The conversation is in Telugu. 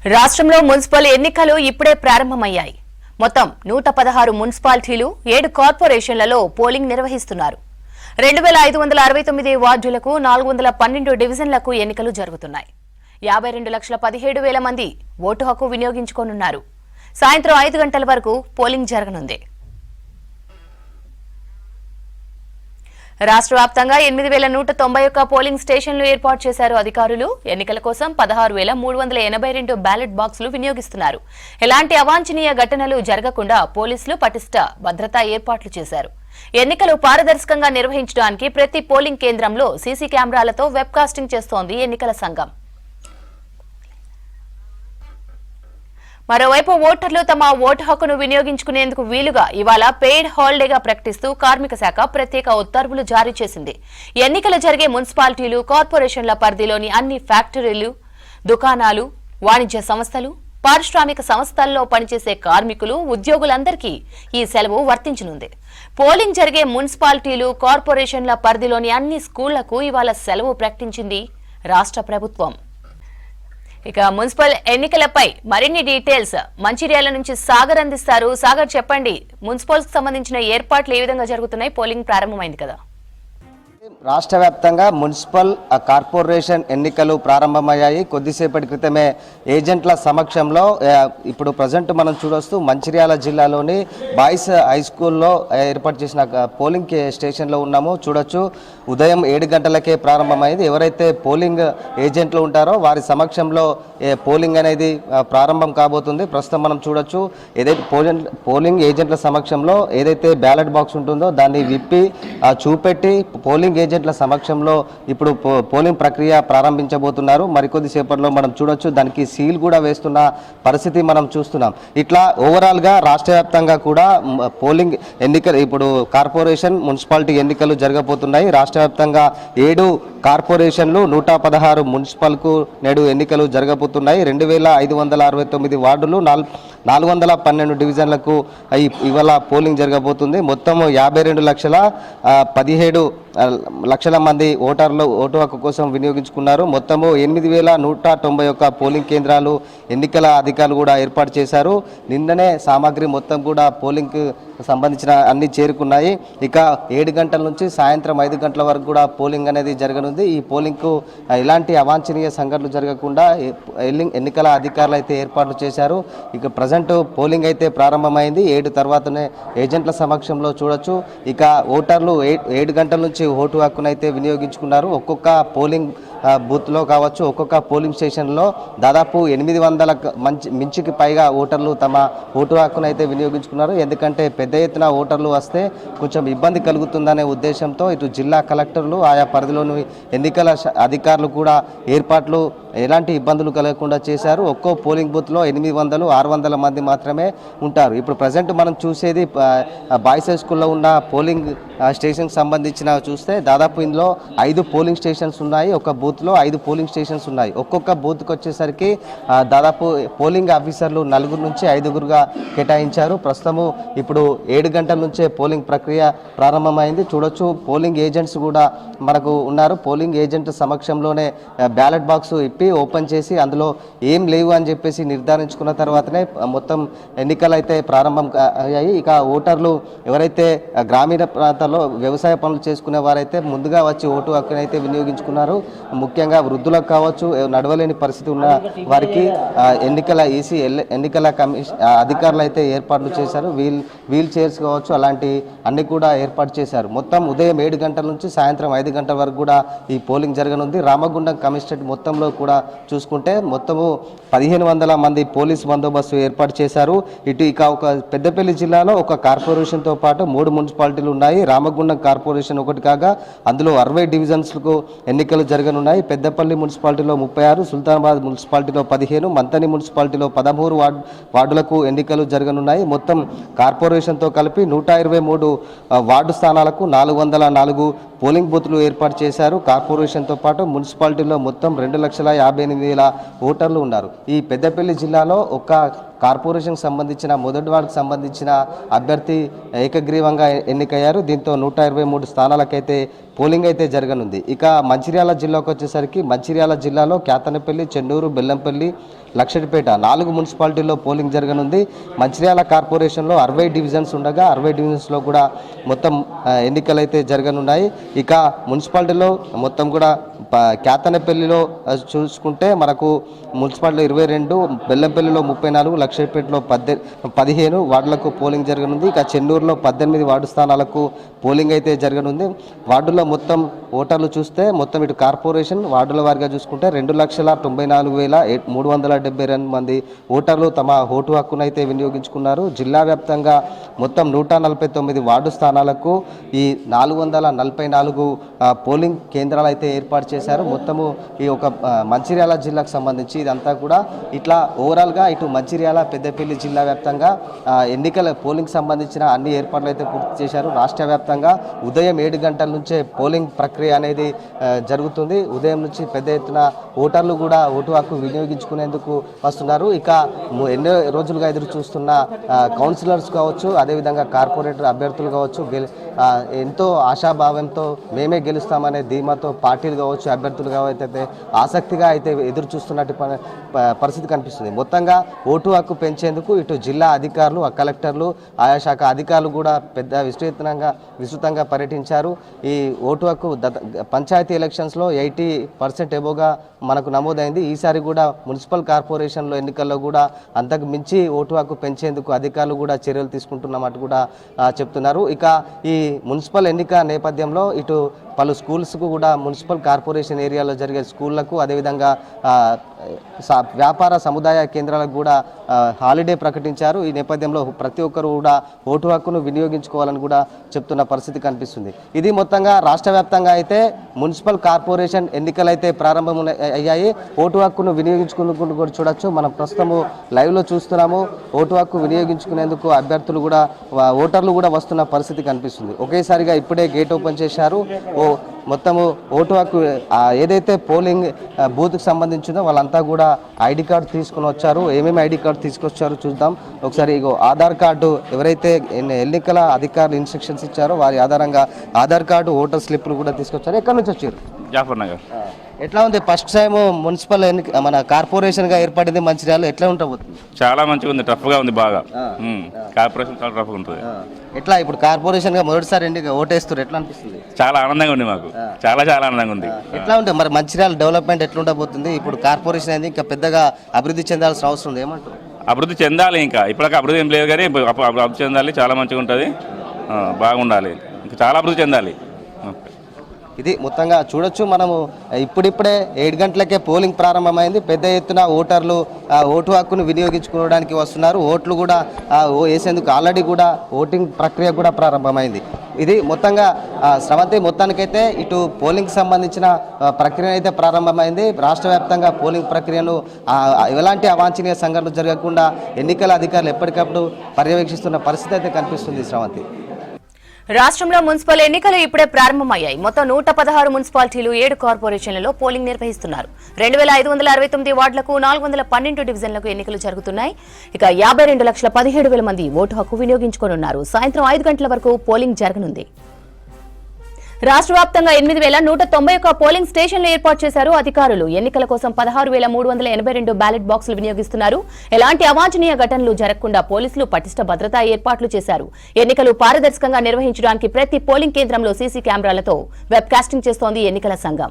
రాష్ట్రంలో మున్సిపల్ ఎన్నికలు ఇప్పుడే ప్రారంభమయ్యాయి. మొత్తం 116 మున్సిపాలిటీలు 7 కార్పొరేషన్లలో పోలింగ్ నిర్వహిస్తున్నారు. 2569 వార్డులకు 412 డివిజన్లకు ఎన్నికలు జరుగుతున్నాయి. 52,17,000 మంది ఓటు హక్కు వినియోగించుకోనున్నారు. సాయంత్రం 5 గంటల వరకు పోలింగ్ జరగనుంది. రాష్ట్ర వ్యాప్తంగా 8,191 పోలింగ్ స్టేషన్లు ఏర్పాటు చేశారు అధికారులు. ఎన్నికల కోసం 16,382 బ్యాలెట్ బాక్సులు వినియోగిస్తున్నారు. ఎలాంటి అవాంఛనీయ ఘటనలు జరగకుండా పోలీసులు పటిష్ట భద్రతా ఏర్పాట్లు చేశారు. ఎన్నికలు పారదర్శకంగా నిర్వహించడానికి ప్రతి పోలింగ్ కేంద్రంలో సీసీ కెమెరాలతో వెబ్కాస్టింగ్ చేస్తోంది ఎన్నికల సంఘం. మరోవైపు ఓటర్లు తమ ఓటు హక్కును వినియోగించుకునేందుకు వీలుగా ఇవాళ పెయిడ్ హాలిడేగా ప్రకటిస్తూ కార్మిక శాఖ ప్రత్యేక ఉత్తర్వులు జారీ చేసింది. ఎన్నికలు జరిగే మున్సిపాలిటీలు, కార్పొరేషన్ల పరిధిలోని అన్ని ఫ్యాక్టరీలు, దుకాణాలు, వాణిజ్య సంస్థలు, పారిశ్రామిక సంస్థల్లో పనిచేసే కార్మికులు, ఉద్యోగులందరికీ ఈ సెలవు వర్తించనుంది. పోలింగ్ జరిగే మున్సిపాలిటీలు, కార్పొరేషన్ల పరిధిలోని అన్ని స్కూళ్లకు ఇవాళ సెలవు ప్రకటించింది రాష్ట్ర ప్రభుత్వం. ఇక మున్సిపల్ ఎన్నికలపై మరిన్ని డీటెయిల్స్ మంచిర్యాల నుంచి సాగర్ అందిస్తారు. సాగర్, చెప్పండి, మున్సిపల్ కి సంబంధించిన ఏర్పాట్లు ఏ విధంగా జరుగుతున్నాయి? పోలింగ్ ప్రారంభమైంది కదా. రాష్ట్ర వ్యాప్తంగా మున్సిపల్ కార్పొరేషన్ ఎన్నికలు ప్రారంభమయ్యాయి. కొద్దిసేపటి క్రితమే ఏజెంట్ల సమక్షంలో ఇప్పుడు ప్రజెంట్ మనం చూడొస్తూ మంచిర్యాల జిల్లాలోని బాయ్స్ హై స్కూల్లో ఏర్పాటు చేసిన పోలింగ్ స్టేషన్లో ఉన్నాము. చూడొచ్చు, ఉదయం 7 గంటలకే ప్రారంభమైంది. ఎవరైతే పోలింగ్ ఏజెంట్లు ఉంటారో వారి సమక్షంలో పోలింగ్ అనేది ప్రారంభం కాబోతుంది. ప్రస్తుతం మనం చూడొచ్చు, ఏదైతే పోలింగ్ ఏజెంట్ల సమక్షంలో ఏదైతే బ్యాలెట్ బాక్స్ ఉంటుందో దాన్ని విప్పి చూపెట్టి పోలింగ్ ఏజెంట్ల సమక్షంలో ఇప్పుడు పోలింగ్ ప్రక్రియ ప్రారంభించబోతున్నారు. మరికొద్ది సేపట్లో మనం చూడొచ్చు, దానికి సీల్ కూడా వేస్తున్న పరిస్థితి మనం చూస్తున్నాం. ఇట్లా ఓవరాల్గా రాష్ట్ర వ్యాప్తంగా కూడా పోలింగ్ ఎన్నికలు ఇప్పుడు కార్పొరేషన్, మున్సిపాలిటీ ఎన్నికలు జరగబోతున్నాయి. రాష్ట్ర వ్యాప్తంగా 7 కార్పొరేషన్లు, 116 మున్సిపల్కు నేడు ఎన్నికలు జరగబోతున్నాయి. 2,569 వార్డులు, 412 డివిజన్లకు ఇవాళ పోలింగ్ జరగబోతుంది. మొత్తం 52,17,000 మంది ఓటర్లు ఓటు హక్కు కోసం వినియోగించుకున్నారు. మొత్తము 8,191 పోలింగ్ కేంద్రాలు ఎన్నికల అధికారులు కూడా ఏర్పాటు చేశారు. నిన్ననే సామాగ్రి మొత్తం కూడా పోలింగ్కి సంబంధించిన అన్ని చేరుకున్నాయి. ఇక 7 గంటల నుంచి సాయంత్రం 5 గంటల వరకు కూడా పోలింగ్ అనేది జరగనుంది. ఈ పోలింగ్కు ఎలాంటి అవాంఛనీయ సంఘటనలు జరగకుండా ఎన్నికల అధికారులు అయితే ఏర్పాట్లు చేశారు. ఇక ప్రజెంట్ పోలింగ్ అయితే ప్రారంభమైంది. 7 తర్వాతనే ఏజెంట్ల సమక్షంలో చూడొచ్చు. ఇక ఓటర్లు 7 గంటల నుంచి ఓటు హక్కునైతే వినియోగించుకున్నారు. ఒక్కొక్క పోలింగ్ బూత్లో కావచ్చు, ఒక్కొక్క పోలింగ్ స్టేషన్లో దాదాపు 800 మించికి పైగా ఓటర్లు తమ ఓటు హక్కునైతే వినియోగించుకున్నారు. ఎందుకంటే పెద్ద ఎత్తున ఓటర్లు వస్తే కొంచెం ఇబ్బంది కలుగుతుందనే ఉద్దేశంతో ఇటు జిల్లా కలెక్టర్లు, ఆయా పరిధిలోని ఎన్నికల అధికారులు కూడా ఏర్పాట్లు ఎలాంటి ఇబ్బందులు కలగకుండా చేశారు. ఒక్కో పోలింగ్ బూత్లో 800-600 మంది మాత్రమే ఉంటారు. ఇప్పుడు ప్రజెంట్ మనం చూసేది బాయ్స్ హై స్కూల్లో ఉన్న పోలింగ్ స్టేషన్కి సంబంధించిన చూస్తే దాదాపు ఇందులో 5 పోలింగ్ స్టేషన్స్ ఉన్నాయి. ఒక బూత్లో 5 పోలింగ్ స్టేషన్స్ ఉన్నాయి. ఒక్కొక్క బూత్కి వచ్చేసరికి దాదాపు పోలింగ్ ఆఫీసర్లు 4 నుంచి 5గా కేటాయించారు. ప్రస్తుతము ఇప్పుడు 7 గంటల నుంచే పోలింగ్ ప్రక్రియ ప్రారంభమైంది. చూడొచ్చు, పోలింగ్ ఏజెంట్స్ కూడా మనకు ఉన్నారు. పోలింగ్ ఏజెంట్ సమక్షంలోనే బ్యాలెట్ బాక్స్ ఇప్పి ఓపెన్ చేసి అందులో ఏం లేవు అని చెప్పేసి నిర్ధారించుకున్న తర్వాతనే మొత్తం ఎన్నికలు అయితే ప్రారంభం అయ్యాయి. ఇక ఓటర్లు ఎవరైతే గ్రామీణ ప్రాంతాల్లో వ్యవసాయ పనులు చేసుకునే వారైతే ముందుగా వచ్చి ఓటు హక్కునైతే వినియోగించుకున్నారు. ముఖ్యంగా వృద్ధులకు కావచ్చు, నడవలేని పరిస్థితి ఉన్న వారికి ఎన్నికల ఎన్నికల అధికారులు అయితే ఏర్పాట్లు చేశారు. వీల్ చైర్స్ కావచ్చు, అలాంటి అన్ని కూడా ఏర్పాటు చేశారు. మొత్తం ఉదయం 7 గంటల నుంచి సాయంత్రం 5 గంటల వరకు కూడా ఈ పోలింగ్ జరగనుంది. రామగుండం కమిషనరేట్ మొత్తంలో కూడా చూసుకుంటే మొత్తము 1,500 మంది పోలీస్ బందోబస్తు ఏర్పాటు చేశారు. ఇక ఒక పెద్దపల్లి జిల్లాలో ఒక కార్పొరేషన్తో పాటు 3 మున్సిపాలిటీలు ఉన్నాయి. రామగుండం కార్పొరేషన్ ఒకటి కాగా అందులో 60 డివిజన్స్లకు ఎన్నికలు జరగనున్నాయి. పెద్దపల్లి మున్సిపాలిటీలో 36, సుల్తానాబాద్ మున్సిపాలిటీలో 15, మంతని మున్సిపాలిటీలో 13 వార్డులకు ఎన్నికలు జరగనున్నాయి. మొత్తం కార్పొరేషన్తో కలిపి 123 వార్డు స్థానాలకు 404 పోలింగ్ బూత్లు ఏర్పాటు చేశారు. కార్పొరేషన్తో పాటు మున్సిపాలిటీలో మొత్తం 2,58,000 ఓటర్లు ఉన్నారు. ఈ పెద్దపల్లి జిల్లాలో ఒక కార్పొరేషన్కి సంబంధించిన మొదటి వార్డుకు సంబంధించిన అభ్యర్థి ఏకగ్రీవంగా ఎన్నికయ్యారు. దీంతో 123 స్థానాలకైతే పోలింగ్ అయితే జరగనుంది. ఇక మంచిర్యాల జిల్లాకు వచ్చేసరికి మంచిర్యాల జిల్లాలో కేతనపల్లి, చెన్నూరు, బెల్లంపల్లి, లక్షడిపేట 4 మున్సిపాలిటీల్లో పోలింగ్ జరగనుంది. మంచిర్యాల కార్పొరేషన్లో 60 డివిజన్స్ ఉండగా 60 డివిజన్స్లో కూడా మొత్తం ఎన్నికలు అయితే జరగనున్నాయి. ఇక మున్సిపాలిటీలో మొత్తం కూడా కేతనపల్లిలో చూసుకుంటే మనకు మున్సిపాలిటీలో 22, బెల్లంపల్లిలో 34, లక్షడిపేటలో 15 వార్డులకు పోలింగ్ జరగనుంది. ఇక చెన్నూరులో 18 వార్డు స్థానాలకు పోలింగ్ అయితే జరగనుంది. వార్డులో మొత్తం ఓటర్లు చూస్తే మొత్తం ఇటు కార్పొరేషన్ వార్డుల వారిగా చూసుకుంటే 2,94,372 మంది ఓటర్లు తమ ఓటు హక్కును అయితే వినియోగించుకున్నారు. జిల్లా వ్యాప్తంగా మొత్తం 149 వార్డు స్థానాలకు ఈ 444 పోలింగ్ కేంద్రాలు అయితే ఏర్పాటు చేశారు. మొత్తము ఈ ఒక మంచిర్యాల జిల్లాకు సంబంధించి ఇదంతా కూడా ఇట్లా ఓవరాల్గా ఇటు మంచిర్యాల, పెద్దపల్లి జిల్లా వ్యాప్తంగా ఎన్నికల పోలింగ్ సంబంధించిన అన్ని ఏర్పాట్లు అయితే పూర్తి చేశారు. రాష్ట్ర వ్యాప్తంగా ఉదయం 7 గంటల నుంచే పోలింగ్ ప్రక్రియ అనేది జరుగుతుంది. ఉదయం నుంచి పెద్ద ఎత్తున ఓటర్లు కూడా ఓటు హక్కు వినియోగించుకునేందుకు వస్తున్నారు. ఇక ఎన్నో రోజులుగా ఎదురు చూస్తున్న కౌన్సిలర్స్ కావచ్చు, అదేవిధంగా కార్పొరేటర్ అభ్యర్థులు కావచ్చు, ఎంతో ఆశాభావంతో మేమే గెలుస్తామనే ధీమాతో పార్టీలు కావచ్చు, అభ్యర్థులు కావచ్చు అయితే ఆసక్తిగా అయితే ఎదురు చూస్తున్నట్టు పరిస్థితి కనిపిస్తుంది. మొత్తంగా ఓటు హక్కు పెంచేందుకు ఇటు జిల్లా అధికారులు, కలెక్టర్లు, ఆయా శాఖ అధికారులు కూడా పెద్ద విస్తృతంగా పర్యటించారు. ఈ ఓటు హక్కు పంచాయతీ ఎలక్షన్స్లో 80% ఎబోగా మనకు నమోదైంది. ఈసారి కూడా మున్సిపల్ కార్పొరేషన్లో ఎన్నికల్లో కూడా అంతకు మించి ఓటు హక్కు పెంచేందుకు అధికారులు కూడా చర్యలు తీసుకుంటున్నట్టు కూడా చెప్తున్నారు. ఇక ఈ మున్సిపల్ ఎన్నిక నేపథ్యంలో ఇటు పలు స్కూల్స్కు కూడా మున్సిపల్ కార్పొరేషన్ ఏరియాలో జరిగే స్కూళ్లకు, అదేవిధంగా వ్యాపార సముదాయ కేంద్రాలకు కూడా హాలిడే ప్రకటించారు. ఈ నేపథ్యంలో ప్రతి ఒక్కరు కూడా ఓటు హక్కును వినియోగించుకోవాలని కూడా చెప్తున్న పరిస్థితి కనిపిస్తుంది. ఇది మొత్తంగా రాష్ట్ర వ్యాప్తంగా అయితే మున్సిపల్ కార్పొరేషన్ ఎన్నికలు అయితే ప్రారంభం అయ్యాయి. ఓటు హక్కును వినియోగించుకుని కూడా చూడొచ్చు. మనం ప్రస్తుతము లైవ్లో చూస్తున్నాము. ఓటు హక్కు వినియోగించుకునేందుకు అభ్యర్థులు కూడా ఓటర్లు కూడా వస్తున్న పరిస్థితి కనిపిస్తుంది. ఒకేసారిగా ఇప్పుడే గేట్ ఓపెన్ చేశారు. మొత్తము ఓటు హక్కు ఏదైతే పోలింగ్ బూత్కి సంబంధించిందో వాళ్ళంతా కూడా ఐడి కార్డు తీసుకుని వచ్చారు. ఏమేమి ఐడి కార్డు తీసుకొచ్చారో చూద్దాం ఒకసారి. ఇగో ఆధార్ కార్డు, ఎవరైతే ఎన్నికల అధికారులు ఇన్స్ట్రక్షన్స్ ఇచ్చారో వారి ఆధారంగా ఆధార్ కార్డు, ఓటర్ స్లిప్లు కూడా తీసుకొచ్చారు. ఎక్కడి నుంచి వచ్చారు? జాఫర్ నగర్. ఎట్లా ఉంది ఫస్ట్ టైం మున్సిపల్ ఎన్నిక మన కార్పొరేషన్ గా ఏర్పడింది మంచిర్యాల, ఎట్లా ఉండబోతుంది? చాలా మంచిగా ఉంది, టఫ్ గా ఉంది బాగా. కార్పొరేషన్ చాలా టఫ్ గా ఉంటుంది. ఎట్లా ఇప్పుడు కార్పొరేషన్ గా మొదటిసారి ఎన్నిక ఓటేస్తారు, ఎట్లా అనిపిస్తుంది? చాలా ఆనందంగా ఉంది మాకు, చాలా చాలా ఆనందంగా ఉంది. ఎట్లా ఉంటుంది మరి మంచిర్యాల డెవలప్మెంట్ ఎట్లా ఉండబోతుంది? ఇప్పుడు కార్పొరేషన్ అనేది ఇంకా పెద్దగా అభివృద్ధి చెందాల్సిన అవసరం ఉంది, ఏమంటారు? అభివృద్ధి చెందాలి, ఇంకా ఇప్పటికీ అభివృద్ధి ఏం లేదు కానీ అభివృద్ధి చెందాలి, చాలా మంచిగా ఉంటుంది, బాగుండాలి, ఇంకా చాలా అభివృద్ధి చెందాలి. ఇది మొత్తంగా చూడొచ్చు. మనము ఇప్పుడిప్పుడే 7 గంటలకే పోలింగ్ ప్రారంభమైంది. పెద్ద ఎత్తున ఓటర్లు ఓటు హక్కును వినియోగించుకోవడానికి వస్తున్నారు. ఓట్లు కూడా వేసేందుకు ఆల్రెడీ కూడా ఓటింగ్ ప్రక్రియ కూడా ప్రారంభమైంది. ఇది మొత్తంగా స్రవంతి మొత్తానికైతే ఇటు పోలింగ్ సంబంధించిన ప్రక్రియ అయితే ప్రారంభమైంది. రాష్ట్ర వ్యాప్తంగా పోలింగ్ ప్రక్రియను ఎలాంటి అవాంఛనీయ సంఘటనలు జరగకుండా ఎన్నికల అధికారులు ఎప్పటికప్పుడు పర్యవేక్షిస్తున్న పరిస్థితి అయితే కనిపిస్తుంది. స్రవంతి, రాష్ట్రంలో మున్సిపల్ ఎన్నికలు ఇప్పుడే ప్రారంభమయ్యాయి. మొత్తం 116 మున్సిపాలిటీలు, 7 కార్పొరేషన్లలో పోలింగ్ నిర్వహిస్తున్నారు. 2569 వార్డులకు, 412 డివిజన్లకు ఎన్నికలు జరుగుతున్నాయి. ఇక 52,17,000 మంది ఓటు హక్కు వినియోగించుకోనున్నారు. సాయంత్రం 5 గంటల వరకు పోలింగ్ జరగనుంది. రాష్ట్ర వ్యాప్తంగా 8,191 పోలింగ్ స్టేషన్లు ఏర్పాటు చేశారు అధికారులు. ఎన్నికల కోసం 16,382 బ్యాలెట్ బాక్సులు వినియోగిస్తున్నారు. ఎలాంటి అవాంఛనీయ ఘటనలు జరగకుండా పోలీసులు పటిష్ట భద్రతా ఏర్పాట్లు చేశారు. ఎన్నికలు పారదర్శకంగా నిర్వహించడానికి ప్రతి పోలింగ్ కేంద్రంలో సీసీ కెమెరాలతో వెబ్ కాస్టింగ్ చేస్తోంది ఎన్నికల సంఘం.